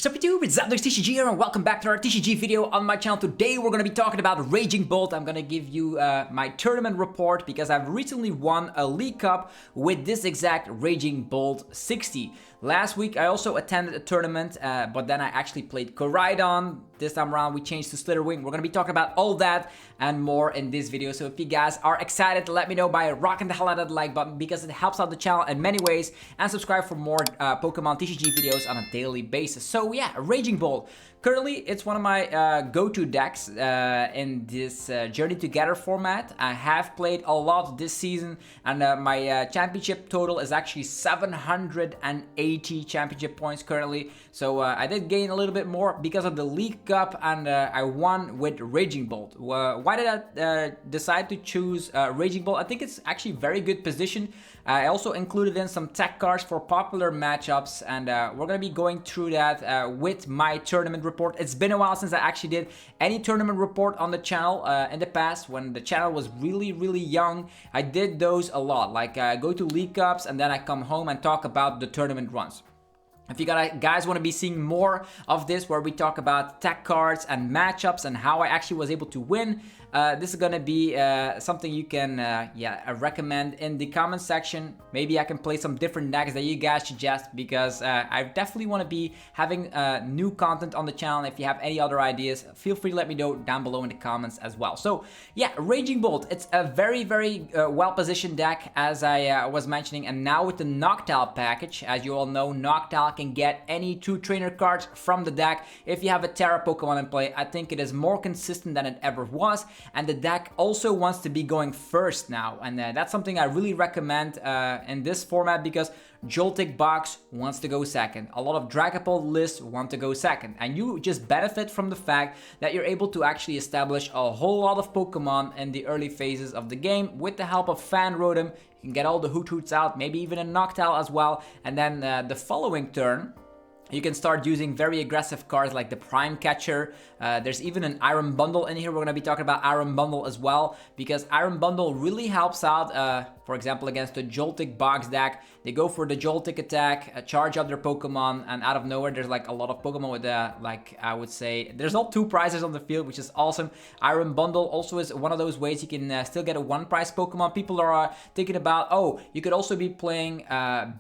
What's up YouTube, it's Joltik TCG here and welcome back to our TCG video on my channel. Today we're going to be talking about Raging Bolt. I'm going to give you my tournament report because I've recently won a League Cup with this exact Raging Bolt 60. Last week I also attended a tournament, but then I actually played Koraidon. This time around we changed to Slither Wing. We're going to be talking about all that and more in this video. So if you guys are excited, let me know by rocking the hell out of the like button because it helps out the channel in many ways, and subscribe for more Pokemon TCG videos on a daily basis. So yeah, Raging Bolt. Currently, it's one of my go-to decks in this Journey Together format. I have played a lot this season, and my championship total is actually 780 championship points currently. So I did gain a little bit more because of the League Cup, and I won with Raging Bolt. Why did I decide to choose Raging Bolt? I think it's actually a very good position. I also included in some tech cards for popular matchups, and we're going to be going through that with my tournament report. It's been a while since I actually did any tournament report on the channel. In the past, when the channel was really young, I did those a lot. Like go to League Cups and then I come home and talk about the tournament runs. If you guys want to be seeing more of this, where we talk about tech cards and matchups and how I actually was able to win, this is going to be something you can recommend in the comment section. Maybe I can play some different decks that you guys suggest, because I definitely want to be having new content on the channel. If you have any other ideas, feel free to let me know down below in the comments as well. So yeah, Raging Bolt, it's a very well-positioned deck, as I was mentioning, and now with the Noctowl package, as you all know, Noctowl can get any 2 trainer cards from the deck. If you have a Tera Pokemon in play, I think it is more consistent than it ever was, and the deck also wants to be going first now, and that's something I really recommend in this format, because Joltik box wants to go second, a lot of Dragapult lists want to go second, and you just benefit from the fact that you're able to actually establish a whole lot of Pokemon in the early phases of the game with the help of Fan Rotom. You can get all the Hoots out, maybe even a Noctowl as well, and then the following turn you can start using very aggressive cards like the Prime Catcher. There's even an Iron Bundle in here. We're going to be talking about Iron Bundle as well, because Iron Bundle really helps out, for example, against the Joltik box deck. They go for the Joltik attack, charge up their Pokemon, and out of nowhere there's like a lot of Pokemon with like I would say there's all 2 prizes on the field, which is awesome. Iron Bundle also is one of those ways you can still get a 1 prize Pokemon. People are thinking about, oh, you could also be playing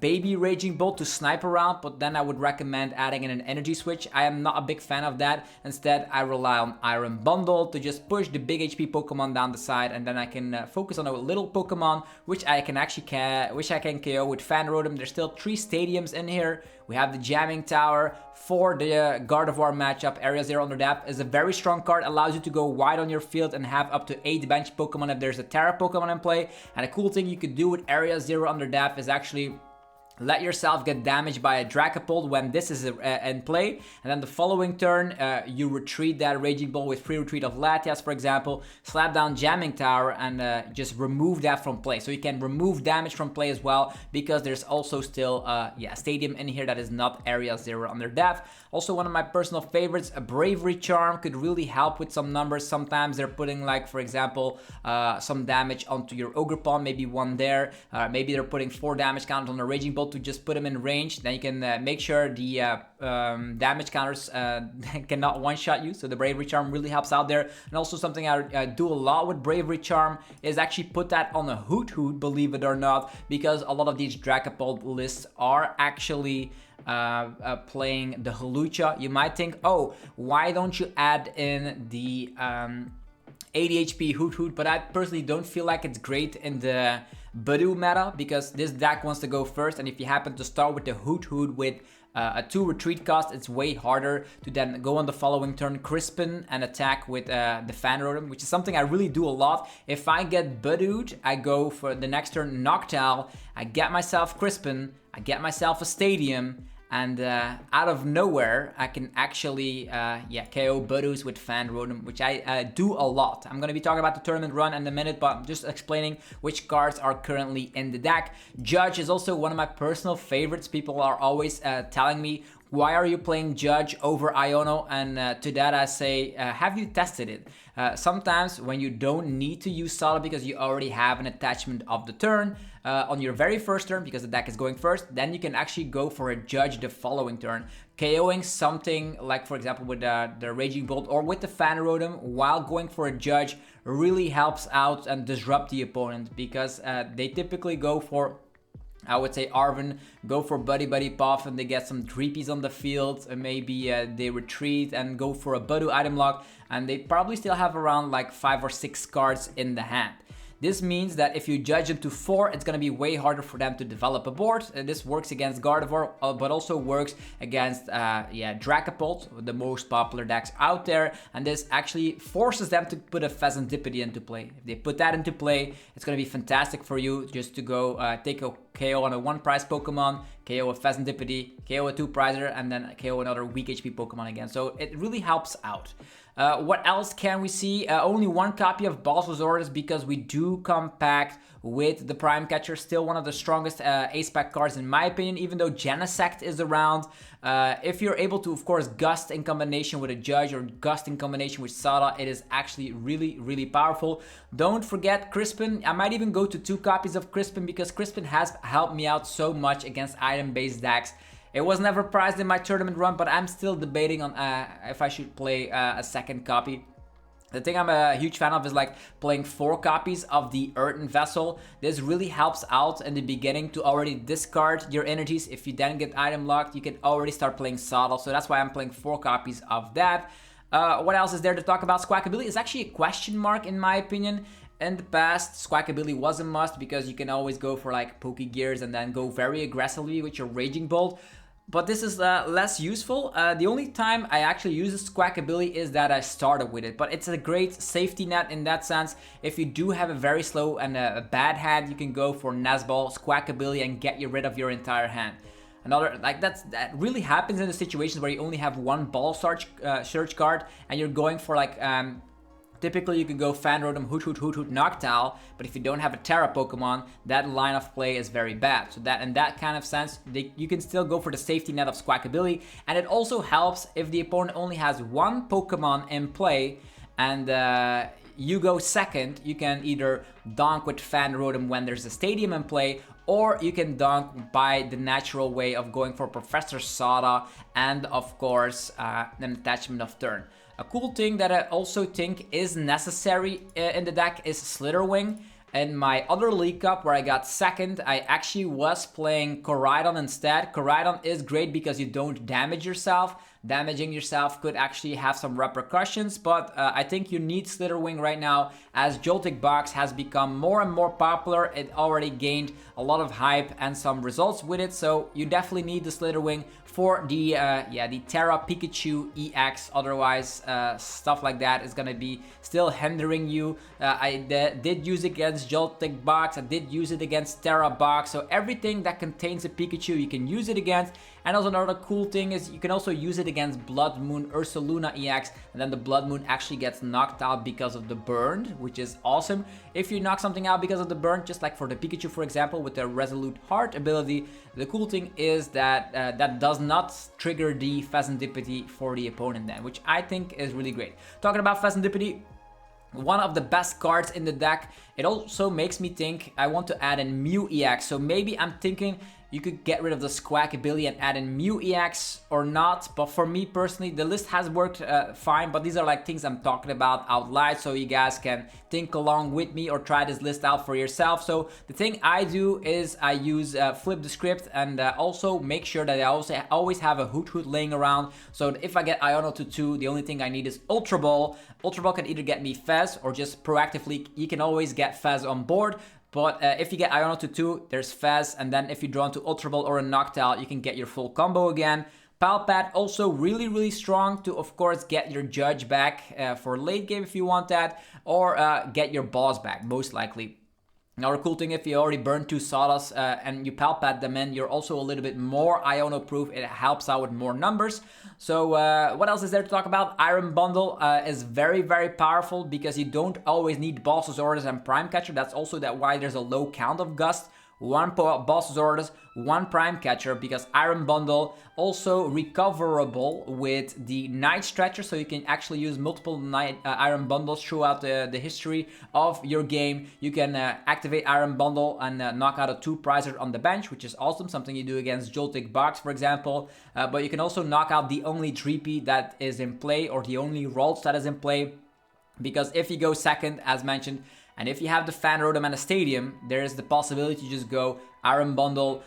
Baby Raging Bolt to snipe around, but then I would recommend adding in an energy switch. I am not a big fan of that. Instead, I rely on Iron Bundle to just push the big HP Pokemon down the side, and then I can focus on a little Pokemon, which I can actually KO with Fan Rotom. There's still 3 stadiums in here. We have the Jamming Tower for the Gardevoir matchup. Area 0 under depth is a very strong card, allows you to go wide on your field and have up to 8 bench Pokemon if there's a Tera Pokemon in play. And a cool thing you could do with Area 0 under depth is actually let yourself get damaged by a Dragapult when this is in play, and then the following turn you retreat that Raging Bolt with free retreat of Latias, for example, slap down Jamming Tower and just remove that from play. So you can remove damage from play as well, because there's also still a stadium in here that is not Area 0 under depth. Also, one of my personal favorites, a Bravery Charm, could really help with some numbers. Sometimes they're putting, like, for example, some damage onto your Ogerpon, maybe 1 there. Maybe they're putting 4 damage counters on the Raging Bolt to just put them in range. Then you can make sure the damage counters cannot one-shot you. So the Bravery Charm really helps out there. And also something I do a lot with Bravery Charm is actually put that on a Hoot, believe it or not, because a lot of these Dragapult lists are actually playing the Hawlucha. You might think, oh, why don't you add in the 80 HP Hoot, but I personally don't feel like it's great in the Budu meta, because this deck wants to go first, and if you happen to start with the Hoot with a 2 retreat cost, it's way harder to then go on the following turn, Crispin, and attack with the Fan Rotom, which is something I really do a lot. If I get Budu'd, I go for the next turn Noctowl, I get myself Crispin, I get myself a Stadium, and out of nowhere, I can actually KO Budu's with Fan Rotom, which I do a lot. I'm going to be talking about the tournament run in a minute, but I'm just explaining which cards are currently in the deck. Judge is also one of my personal favorites. People are always telling me, why are you playing Judge over Iono? And to that I say, have you tested it? Sometimes when you don't need to use Sada because you already have an attachment of the turn, on your very first turn, because the deck is going first, then you can actually go for a Judge the following turn. KOing something like, for example, with the Raging Bolt or with the Fan Rotom while going for a Judge really helps out and disrupt the opponent, because they typically go for, I would say, Arven, go for Buddy Buddy Puff, and they get some Dreepies on the field, and maybe they retreat and go for a Budu item lock, and they probably still have around like 5 or 6 cards in the hand. This means that if you judge them to 4, it's going to be way harder for them to develop a board. This works against Gardevoir, but also works against Dragapult, the most popular decks out there. And this actually forces them to put a Pheasantipity into play. If they put that into play, it's going to be fantastic for you just to go take a KO on a 1-prize Pokemon, KO a Pheasantipity, KO a 2-prizer, and then KO another weak HP Pokemon again. So it really helps out. What else can we see? Only 1 copy of Bulbasaurus, because we do come packed with the Prime Catcher, still one of the strongest ace pack cards in my opinion, even though Genesect is around. If you're able to, of course, Gust in combination with a Judge or Gust in combination with Sada, it is actually really, really powerful. Don't forget Crispin. I might even go to 2 copies of Crispin, because Crispin has helped me out so much against item-based decks. It was never prized in my tournament run, but I'm still debating on if I should play a second copy. The thing I'm a huge fan of is like playing 4 copies of the Earthen Vessel. This really helps out in the beginning to already discard your energies. If you then get item locked, you can already start playing Sada. So that's why I'm playing 4 copies of that. What else is there to talk about? Squawkabilly is actually a question mark in my opinion. In the past, Squawkabilly was a must, because you can always go for like Pokegears and then go very aggressively with your Raging Bolt. But this is less useful. The only time I actually use Squawkabilly is that I started with it. But it's a great safety net in that sense. If you do have a very slow and a bad hand, you can go for Nazball, Squawkabilly, and get you rid of your entire hand. Another, like that really happens in the situations where you only have 1 ball search card and you're going for like typically you can go Fan Rotom, Hoot Hoot, Hoot Hoot, Noctowl, but if you don't have a Tera Pokemon, that line of play is very bad. So that in that kind of sense, you can still go for the safety net of Squawkabilly, and it also helps if the opponent only has 1 Pokemon in play and you go second. You can either donk with Fan Rotom when there's a stadium in play, or you can donk by the natural way of going for Professor Sada and of course an attachment of turn. A cool thing that I also think is necessary in the deck is Slither Wing. In my other League Cup where I got second, I actually was playing Koraidon instead. Koraidon is great because you don't damage yourself. Damaging yourself could actually have some repercussions, but I think you need Slither Wing right now as Joltik box has become more and more popular. It already gained a lot of hype and some results with it, so you definitely need the Slither Wing for the Tera Pikachu EX. Otherwise, stuff like that is gonna be still hindering you. I did use it against Joltik box, I did use it against Tera box, so everything that contains a Pikachu you can use it against. And also another cool thing is you can also use it against Blood Moon Ursaluna EX, and then the Blood Moon actually gets knocked out because of the burn, which is awesome. If you knock something out because of the burn, just like for the Pikachu for example with the Resolute Heart ability, the cool thing is that that does not trigger the Pheasantipity for the opponent then, which I think is really great. Talking about Pheasantipity, one of the best cards in the deck. It also makes me think I want to add in Mew EX, so maybe I'm thinking you could get rid of the Squawkabilly and add in Mew EX or not. But for me personally, the list has worked fine, but these are like things I'm talking about out loud, so you guys can think along with me or try this list out for yourself. So the thing I do is I use Flip the Script, and also make sure that I also always have a Hoot Hoot laying around, so that if I get Iono to 2, the only thing I need is Ultra Ball. Ultra Ball can either get me Fez, or just proactively you can always get Fez on board. But if you get Iono to 2, there's Fez, and then if you draw into Ultra Ball or a Noctowl, you can get your full combo again. Palpat also really, really strong to, of course, get your Judge back for late game if you want that, or get your boss back, most likely. Another cool thing, if you already burned 2 Sadas and you Palpat them in, you're also a little bit more Iono proof. It helps out with more numbers. So what else is there to talk about? Iron Bundle is very, very powerful because you don't always need Bulbasaurus and Prime Catcher. That's also why there's a low count of Gust 1 Boss Zordas, 1 Prime Catcher, because Iron Bundle also recoverable with the Night Stretcher, so you can actually use multiple Iron Bundles throughout the history of your game. You can activate Iron Bundle and knock out a 2 Prizer on the bench, which is awesome, something you do against Joltik box, for example. But you can also knock out the only 3P that is in play, or the only Rolls that is in play, because if you go second, as mentioned, and if you have the Fan Rotom and a Stadium, there is the possibility to just go Iron Bundle,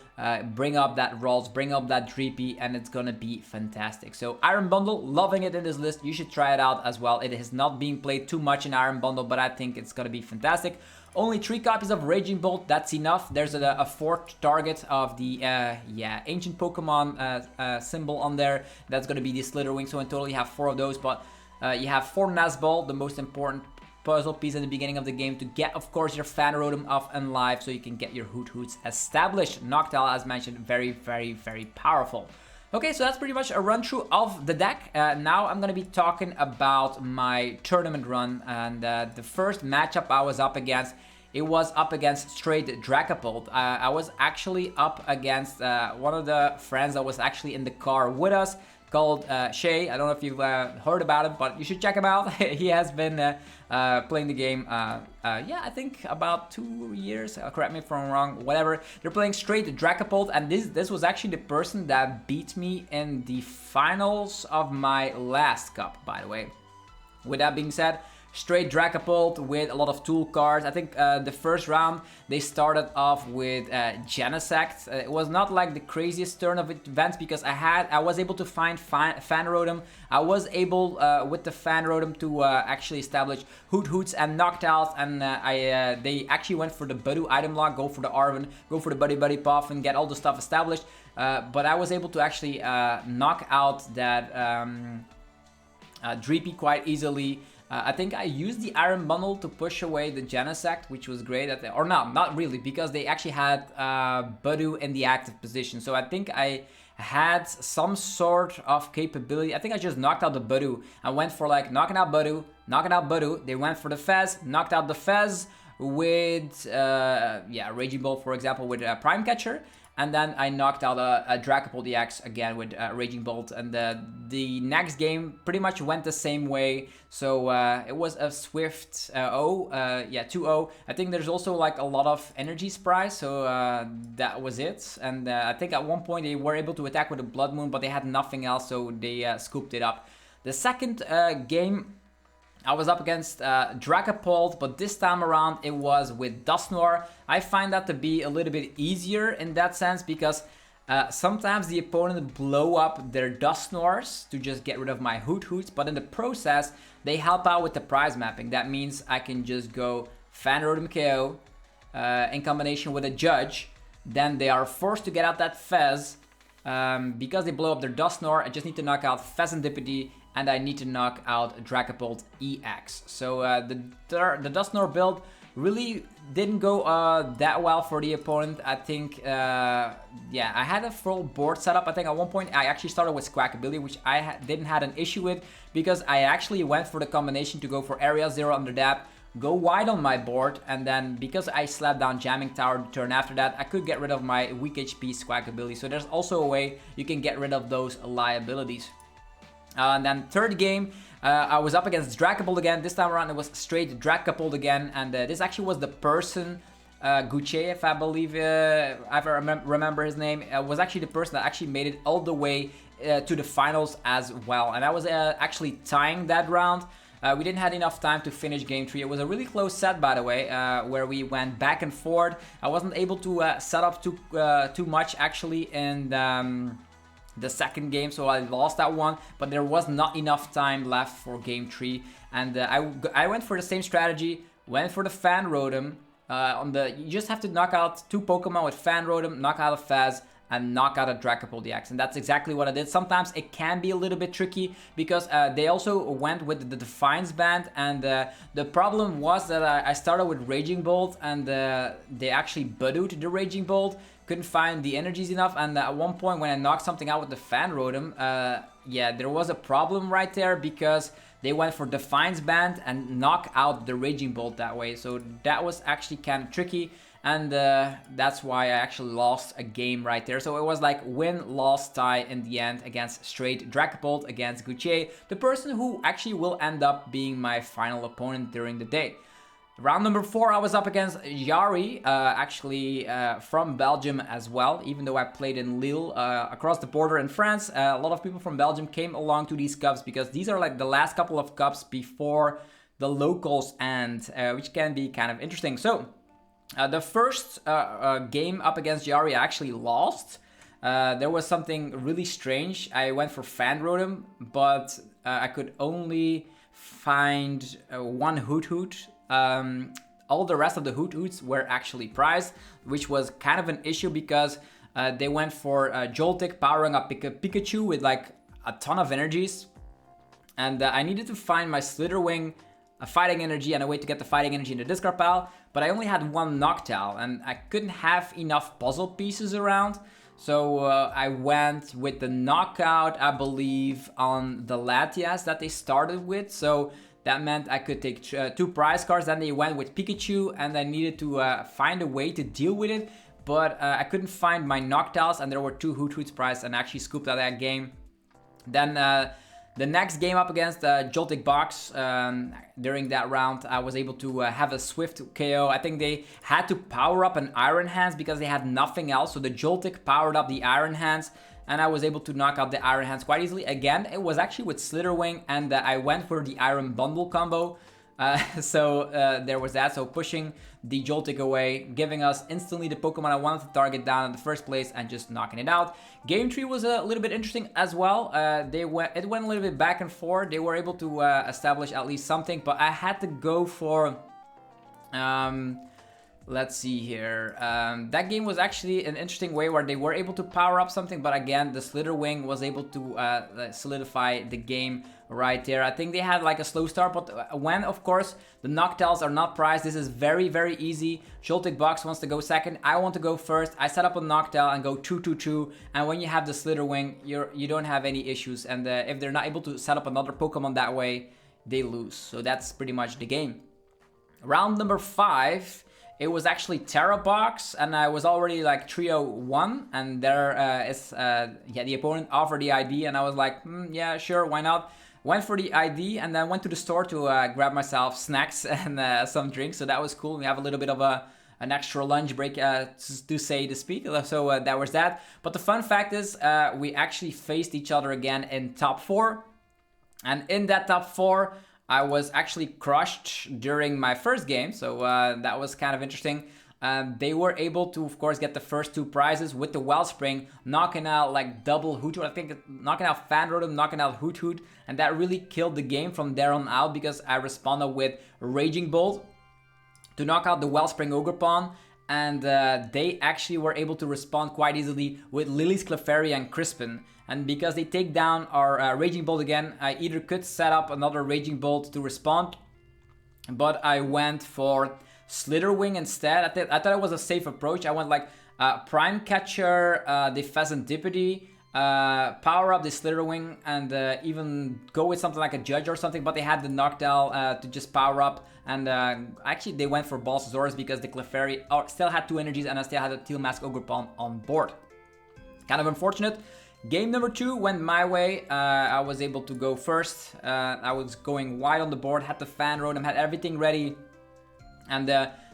bring up that Rolls, bring up that 3P, and it's gonna be fantastic. So Iron Bundle, loving it in this list. You should try it out as well. It is not being played too much in Iron Bundle, but I think it's gonna be fantastic. Only 3 copies of Raging Bolt, that's enough. There's a 4th target of the ancient Pokemon symbol on there. That's gonna be the Slither Wing, so in total you have 4 of those, but you have 4 Nazball, the most important puzzle piece in the beginning of the game to get, of course, your Fan Rotom off and live, so you can get your Hoots established. Noctowl, as mentioned, very, very, very powerful. Okay, so that's pretty much a run through of the deck. Now I'm gonna be talking about my tournament run, and the first matchup I was up against, it was up against straight Dragapult. I was actually up against one of the friends that was actually in the car with us, called Shay. I don't know if you've heard about it, but you should check him out. He has been playing the game, yeah, I think about 2 years. Correct me if I'm wrong, whatever. They're playing straight Dragapult, and this was actually the person that beat me in the finals of my last cup, by the way. With that being said, straight Dragapult with a lot of tool cards. I think the first round they started off with Genesect. It was not like the craziest turn of events, because I was able to find Fan Rotom. I was able with the Fan Rotom to actually establish Hoots and Noctowls, and they actually went for the Budu item lock, go for the Arven, go for the Buddy Puff, and get all the stuff established. But I was able to actually knock out that Dreepy quite easily. I think I used the Iron Bundle to push away the Genesect, which was great. Or no, not really, because they actually had Budu in the active position. So I think I had some sort of capability. I think I just knocked out the Budu. I went for like knocking out Budu. They went for the Fez, knocked out the Fez with, Raging Bolt, for example, with Prime Catcher. And then I knocked out a Dragapult EX again with Raging Bolt. And the next game pretty much went the same way. So it was a swift 2-0. I think there's also like a lot of energy sprites. So that was it. And I think at one point they were able to attack with a Blood Moon, but they had nothing else. So they scooped it up. The second game, I was up against Dragapult, but this time around it was with Dusknoir. I find that to be a little bit easier in that sense, because sometimes the opponent blow up their Dusknoirs to just get rid of my Hoots, but in the process they help out with the prize mapping. That means I can just go Fan Rotom KO in combination with a Judge. Then they are forced to get out that Fez. Because they blow up their Dusknoir, I just need to knock out Fezandipity, and I need to knock out Dragapult EX. So the Dusknoir build really didn't go that well for the opponent. I think, I had a full board setup. I think at one point I actually started with Squawkabilly, which I didn't have an issue with, because I actually went for the combination to go for Area 0 under that, go wide on my board, and then because I slapped down Jamming Tower the turn after that, I could get rid of my weak HP Squawkabilly. So there's also a way you can get rid of those liabilities. And then third game, I was up against Dragapult again. This time around it was straight Dragapult again, and this actually was the person, Gucci, if I believe, if I remember his name, was actually the person that actually made it all the way to the finals as well. And I was actually tying that round. We didn't have enough time to finish game 3. It was a really close set, by the way, where we went back and forth. I wasn't able to set up too much actually in the second game, so I lost that one, but there was not enough time left for game 3, and I went for the same strategy, went for the Fan Rotom. You just have to knock out 2 Pokemon with Fan Rotom, knock out a Faz, and knock out a Dragapult EX, and that's exactly what I did. Sometimes it can be a little bit tricky, because they also went with the Defiance Band, and the problem was that I started with Raging Bolt, and they actually Budu'd the Raging Bolt, couldn't find the energies enough, and at one point when I knocked something out with the Fan Rotom, there was a problem right there, because they went for Defiance Band and knock out the Raging Bolt that way. So that was actually kind of tricky. And that's why I actually lost a game right there. So it was like win, loss, tie in the end against straight Dragapult against Gucci, the person who actually will end up being my final opponent during the day. Round number 4, I was up against Yari, actually from Belgium as well, even though I played in Lille, across the border in France. A lot of people from Belgium came along to these cups because these are like the last couple of cups before the locals end, which can be kind of interesting. So, the first game up against Yari I actually lost. There was something really strange. I went for Fan Rotom, but I could only find one Hoot Hoot. All the rest of the Hoot Hoots were actually prized, which was kind of an issue because they went for Joltik powering up Pikachu with like a ton of energies. And I needed to find my Slither Wing, a fighting energy, and a way to get the fighting energy in the discard pile. But I only had one Noctowl, and I couldn't have enough puzzle pieces around. So I went with the knockout, I believe, on the Latias that they started with. So that meant I could take 2 prize cards. Then they went with Pikachu, and I needed to find a way to deal with it. But I couldn't find my Noctowls, and there were 2 Hoot Hoots prized, and I actually scooped out that game. Then the next game up against Joltik Box, during that round, I was able to have a swift KO. I think they had to power up an Iron Hands because they had nothing else. So the Joltik powered up the Iron Hands, and I was able to knock out the Iron Hands quite easily. Again, it was actually with Slither Wing, and I went for the Iron Bundle combo. So there was that. So pushing the Joltik away, giving us instantly the Pokemon I wanted to target down in the first place and just knocking it out. Game 3 was a little bit interesting as well. It went a little bit back and forth. They were able to establish at least something, but I had to go for... let's see here. That game was actually an interesting way where they were able to power up something, but again, the Slither Wing was able to solidify the game right there. I think they had like a slow start, but when, of course, the Noctowls are not prized, this is very, very easy. Joltik Box wants to go second. I want to go first. I set up a Noctowl and go 2-2-2. And when you have the Slither Wing, you don't have any issues. And if they're not able to set up another Pokemon that way, they lose. So that's pretty much the game. Round number 5. It was actually Tera box, and I was already like trio 1, and there the opponent offered the ID, and I was like, yeah, sure, why not? Went for the ID, and then went to the store to grab myself snacks and some drinks, so that was cool. We have a little bit of an extra lunch break, to say to speak, so that was that. But the fun fact is, we actually faced each other again in top 4, and in that top 4, I was actually crushed during my first game, so that was kind of interesting. They were able to, of course, get the first 2 prizes with the Wellspring, knocking out like double Hoot Hoot. I think knocking out Fan Rotom, knocking out Hoot Hoot, and that really killed the game from there on out because I responded with Raging Bolt to knock out the Wellspring Ogerpon, and they actually were able to respond quite easily with Lily's Clefairy and Crispin. And because they take down our Raging Bolt again, I either could set up another Raging Bolt to respond, but I went for Slither Wing instead. I thought it was a safe approach. I went like Prime Catcher, the Pheasantipede, power up the Slither Wing, and even go with something like a Judge or something, but they had the Noctowl to just power up. And actually they went for Balsasaurus because the Clefairy still had 2 energies and I still had a Teal Mask Ogerpon on board. Kind of unfortunate. Game number 2 went my way. I was able to go first. I was going wide on the board, had the Fan Rotom, had everything ready. And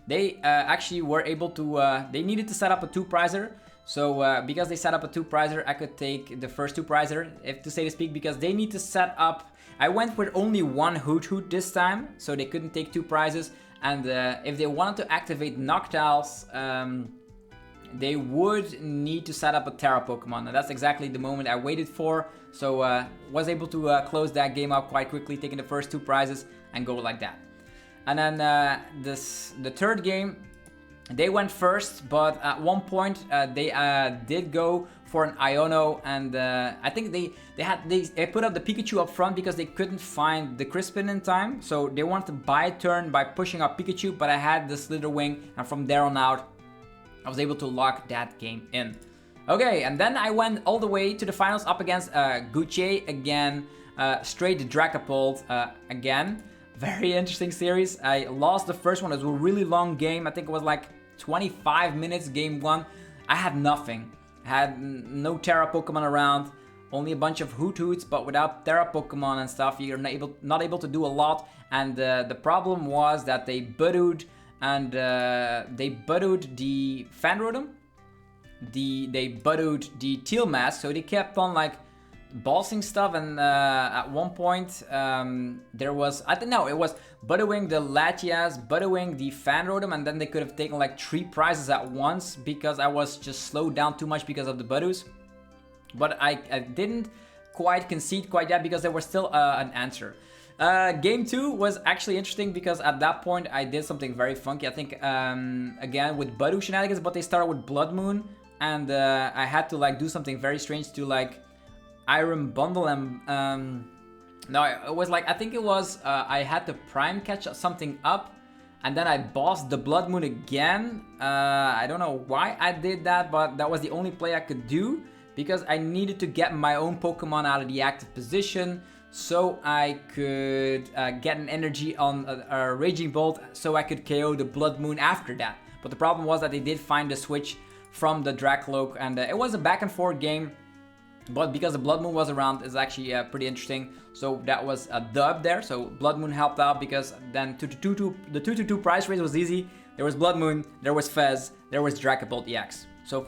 they actually were able to, they needed to set up a 2-prizer. So because they set up a 2-prizer, I could take the first 2-prizer, if to say to speak, because they need to set up... I went with only 1 Hoot Hoot this time, so they couldn't take 2 prizes. And if they wanted to activate Noctowls, they would need to set up a Tera Pokemon, and that's exactly the moment I waited for. So was able to close that game up quite quickly, taking the first 2 prizes and go like that. And then the third game, they went first, but at one point they did go for an Iono, and I think they put up the Pikachu up front because they couldn't find the Crispin in time. So they wanted to buy a turn by pushing up Pikachu, but I had the Slither Wing, and from there on out, I was able to lock that game in. Okay, and then I went all the way to the finals up against Gucci again, straight Dragapult again. Very interesting series. I lost the first one. It was a really long game. I think it was like 25 minutes game 1. I had nothing. I had no Tera Pokemon around, only a bunch of Hoots, but without Tera Pokemon and stuff, you're not able to do a lot. And the problem was that they Buddooed, and they Buddooed the Fan Rotom. They Buddooed the Teal Mask, so they kept on like bossing stuff, and at one point there was, I don't know, it was Buddooing the Latias, Buddooing the Fan Rotom, and then they could have taken like 3 prizes at once because I was just slowed down too much because of the Buddoos. But I didn't quite concede quite yet because there was still an answer. Game 2 was actually interesting because at that point I did something very funky. I think again with Buddoo shenanigans, but they started with Blood Moon, and I had to like do something very strange to like Iron Bundle and no, it was like, I think it was I had to Prime catch something up, and then I bossed the Blood Moon again. I don't know why I did that, but that was the only play I could do because I needed to get my own Pokemon out of the active position so I could get an energy on a Raging Bolt so I could KO the Blood Moon after that. But the problem was that they did find the switch from the Dracloak, and it was a back and forth game. But because the Blood Moon was around, it's actually pretty interesting. So that was a dub there. So Blood Moon helped out because then the 2-2 prize race was easy. There was Blood Moon, there was Fez, there was Dragapult EX. So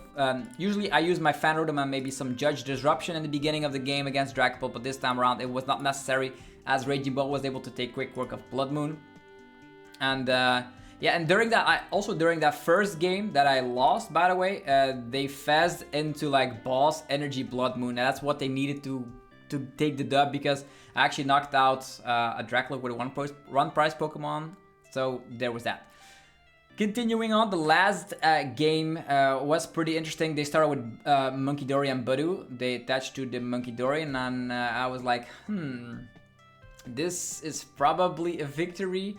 usually I use my Fan Rotom and maybe some Judge Disruption in the beginning of the game against Dragapult, but this time around it was not necessary as Raging Bolt was able to take quick work of Blood Moon. And yeah, and during that first game that I lost, by the way, they fezzed into like Boss Energy Blood Moon. And that's what they needed to take the dub because I actually knocked out a Dracloak with a one prize Pokemon. So there was that. Continuing on, the last game was pretty interesting. They started with Munkidori and Buddoo. They attached to the Munkidori, and then I was like, this is probably a victory.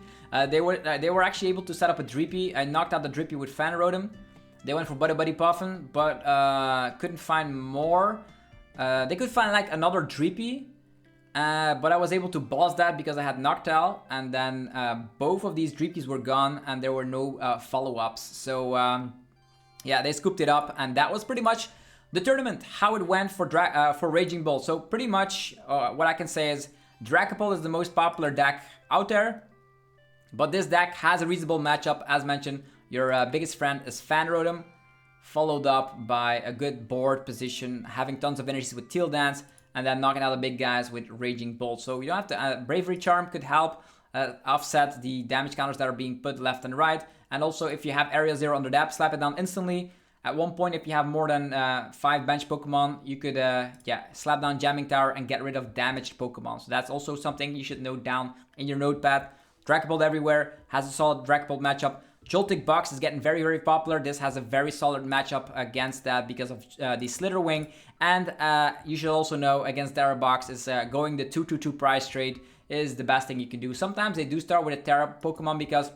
They were actually able to set up a Dreepy. I knocked out the Dreepy with Fan Rotom. They went for Buddy Puffin, but couldn't find more. They could find like another Dreepy, but I was able to boss that because I had Noctowl, and then both of these Dreepies were gone, and there were no follow-ups. So yeah, they scooped it up, and that was pretty much the tournament, how it went for Raging Bolt. So pretty much what I can say is Dragapult is the most popular deck out there, but this deck has a reasonable matchup. As mentioned, your biggest friend is Fan Rotom, followed up by a good board position, having tons of energies with Teal Dance, and then knocking out the big guys with Raging Bolt. So you don't have to, Bravery Charm could help offset the damage counters that are being put left and right. And also if you have Area 0 under that, slap it down instantly. At one point, if you have more than 5 bench Pokemon, you could slap down Jamming Tower and get rid of damaged Pokemon. So that's also something you should note down in your notepad. Dragapult everywhere, has a solid Dragapult matchup. Joltik Box is getting very, very popular. This has a very solid matchup against that because of the Slither Wing. And you should also know against Tera Box is going the 2-2-2 prize trade is the best thing you can do. Sometimes they do start with a Tera Pokemon because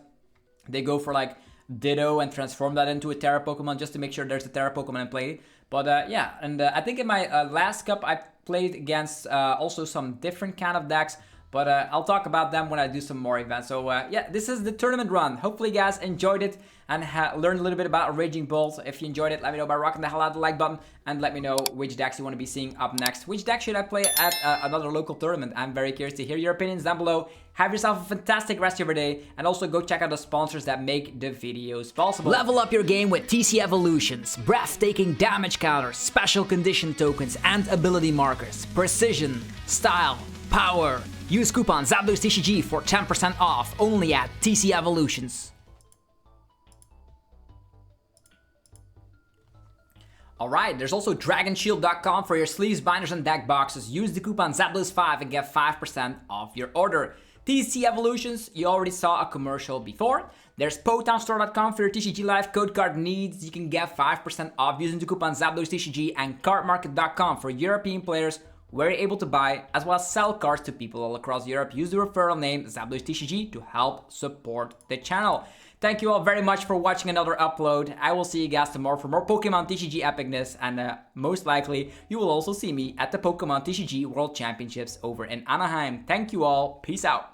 they go for like Ditto and transform that into a Tera Pokemon just to make sure there's a Tera Pokemon in play. But yeah, and I think in my last cup I played against also some different kind of decks. But I'll talk about them when I do some more events. So yeah, this is the tournament run. Hopefully you guys enjoyed it and learned a little bit about Raging Bolt. If you enjoyed it, let me know by rocking the hell out of the like button. And let me know which decks you want to be seeing up next. Which deck should I play at another local tournament? I'm very curious to hear your opinions down below. Have yourself a fantastic rest of your day. And also go check out the sponsors that make the videos possible. Level up your game with TC Evolutions. Breathtaking damage counters, special condition tokens, and ability markers. Precision, style, power. Use coupon ZapdosTCG for 10% off only at TC Evolutions. Alright, there's also DragonShield.com for your sleeves, binders, and deck boxes. Use the coupon ZapDos5 and get 5% off your order. TC Evolutions, you already saw a commercial before. There's PotownStore.com for your TCG Live code card needs. You can get 5% off using the coupon ZapDosTCG, and CardMarket.com for European players where you're able to buy as well as sell cards to people all across Europe. Use the referral name ZapdosTCG to help support the channel. Thank you all very much for watching another upload. I will see you guys tomorrow for more Pokemon TCG epicness, and most likely you will also see me at the Pokemon TCG World Championships over in Anaheim. Thank you all. Peace out.